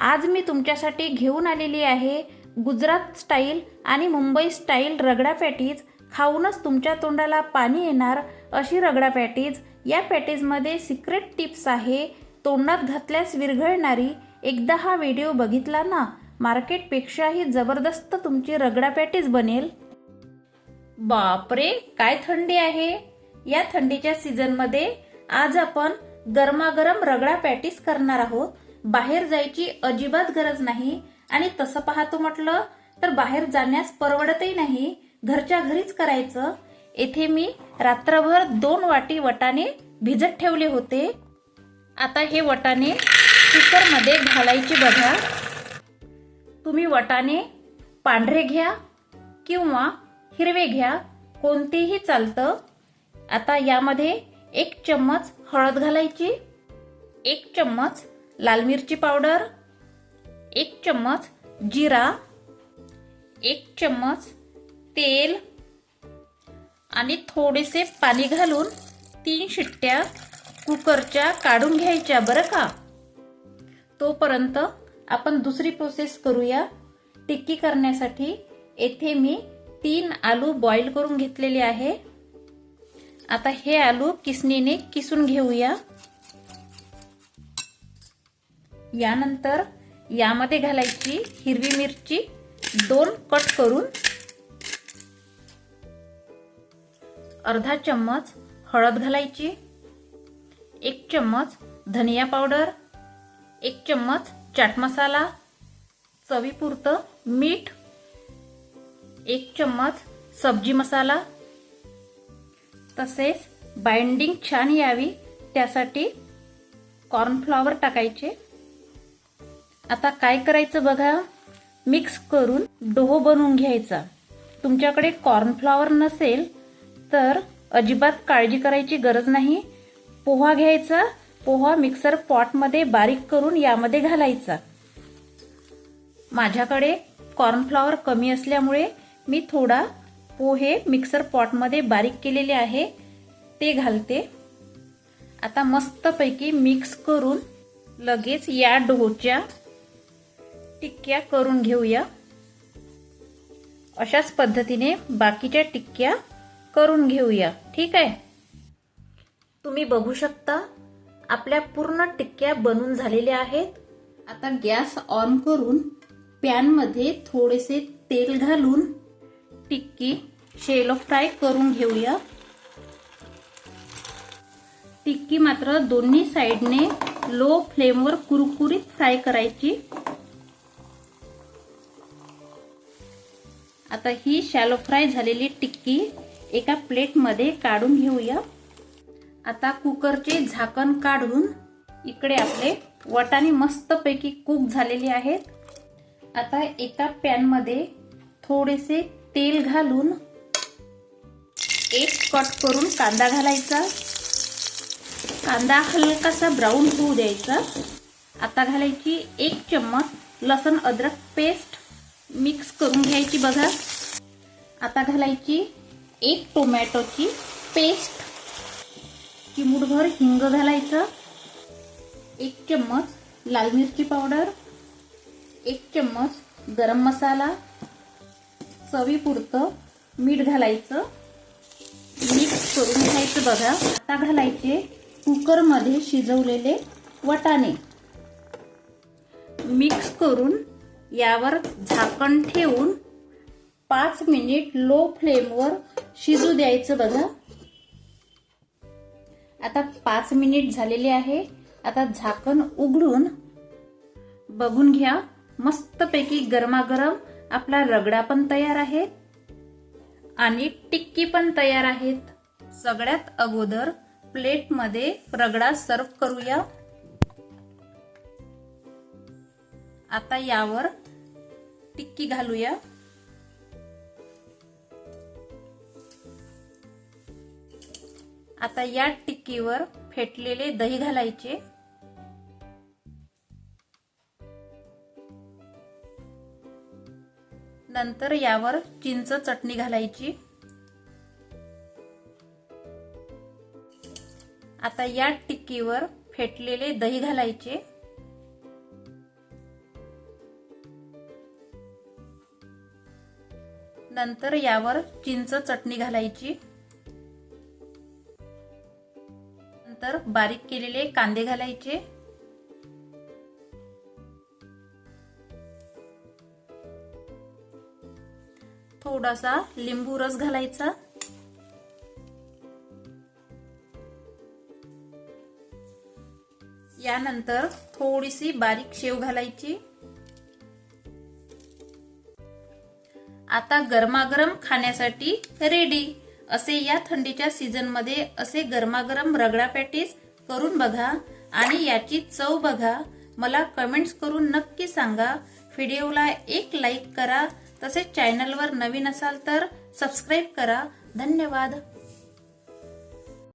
आज मी तुमच्यासाठी घेऊन आलेली आहे गुजरात स्टाईल आणि मुंबई स्टाईल रगडा पॅटीज। खाऊनच तुमच्या तोंडाला पाणी येणार अशी रगडा पॅटीज। या पॅटीजमध्ये सिक्रेट टिप्स आहे, तोंडात घातल्यास विरघळणारी। एकदा हा व्हिडिओ बघितला ना, मार्केटपेक्षाही जबरदस्त तुमची रगडा पॅटीज बनेल। बापरे, काय थंडी आहे! या थंडीच्या सीझनमध्ये आज आपण गरमागरम रगडा पॅटीस करणार आहोत। बाहेर जायची अजिबात गरज नाही आणि तसं पाहतो म्हटलं तर बाहेर जाण्यास परवडतही नाही, घरच्या घरीच करायचं। येथे मी रात्रभर 2 वाटी वटाणे भिजत ठेवले होते। आता हे वटाणे कुकरमध्ये घालायचे बघा। तुम्ही वटाणे पांढरे घ्या किंवा हिरवे घ्या, कोणतेही चालतं। आता यामध्ये 1 चम्मच हळद घालायची, 1 चम्मच लाल मिरची पावडर, 1 चम्मच जिरा, 1 चम्मच तेल आणि थोडेसे पाणी घालून 3 शिट्ट्या कुकरच्या काढून घ्यायच्या बरं का। तोपर्यंत आपण दुसरी प्रोसेस करूया। टिक्की करण्यासाठी येथे मी 3 आलू बॉईल करून घेतलेले आहे। आता हे आलू किसणीने किसून घेऊया। यानंतर यामध्ये घालायची हिरवी मिरची 2 कट करून, अर्धा चम्मच हळद घालायची, 1 चम्मच धनिया पावडर, 1 चम्मच चाट मसाला, चवीपुरतं मीठ, 1 चम्मच सब्जी मसाला। तसेच बाइंडिंग छान यावी त्यासाठी कॉर्नफ्लॉवर टाकायचे। आता काय करायचं बघा, मिक्स करून डो बनवून घ्यायचा। तुमच्याकडे कॉर्नफ्लॉवर नसेल तर अजिबात काळजी करायची गरज नाही। पोहा घ्यायचा, पोहा मिक्सर पॉटमध्ये बारीक करून यामध्ये घालायचा। माझ्याकडे कॉर्नफ्लॉवर कमी असल्यामुळे मी थोडा पोहे मिक्सर पॉटमध्ये बारीक केलेले आहे ते घालते। आता मस्तपैकी मिक्स करून लगेच या डोच्या टिक्क्या करून घेऊया। अशाच पद्धतीने बाकीच्या टिक्क्या करून घेऊया, ठीक आहे। तुम्ही बघू शकता आपल्या पूर्ण टिक्क्या बनून झालेल्या आहेत। आता गॅस ऑन करून पॅन मध्ये थोडेसे तेल घालून टिक्की शॅलो फ्राय करून घेऊया। टिक्की मात्र दोन्ही साइडने लो फ्लेमवर कुरकुरीत फ्राय करायची। आता ही शॅलो फ्राय झालेली टिक्की एका प्लेटमध्ये काढून घेऊया। आता कुकरचे झाकण काढून इकडे आपले वटाणे मस्तपैकी कुक झालेले आहेत। आता एका पॅन मध्ये थोडेसे तेल घालून 1 कट करून कांदा घालायचा। कांदा हलकासा ब्राऊन होऊ द्यायचा। आता घालायची 1 चम्मच लसूण अद्रक पेस्ट, मिक्स करून घ्यायची बघा। आता घालायची 1 टोमॅटोची पेस्ट, चिमूटभर हिंग घालायचं, 1 चम्मच लाल मिरची पावडर, 1 चम्मच गरम मसाला, चवीपुरतं मीठ घालायचं, मिक्स करून घ्यायचं बघा। आता घालायचे कुकरमध्ये शिजवलेले वटाणे, मिक्स करून यावर झाकण ठेवून 5 मिनिट लो फ्लेमवर शिजू द्यायचं बघा। आता 5 मिनिट झालेले आहे। आता झाकण उघडून बघून घ्या, मस्तपैकी गरमागरम आपला रगडा पण तयार आहे आणि टिक्की पण तयार आहेत। सगळ्यात अगोदर प्लेटमध्ये रगडा सर्व करूया। आता यावर टिक्की घालूया। आता या टिक्कीवर फेटलेले दही घालायचे। नंतर यावर चिंच चटणी घालायची। आता या टिक्कीवर फेटलेले दही घालायचे। नंतर यावर चिंच चटणी घालायची। नंतर बारीक केलेले कांदे घालायचे। थोडासा लिंबू रस घालायचा। यानंतर थोडीशी बारीक शेव घालायची। आता गरमागरम खाण्यासाठी रेडी। असे या थंडीच्या सीझन मध्ये असे गरमागरम रगडा पॅटीस करून बघा आणि याची चव बघा। मला कमेंट्स करून नक्की सांगा। व्हिडिओला एक लाईक करा, तसेच चॅनलवर नवीन असाल तर सबस्क्राइब करा। धन्यवाद।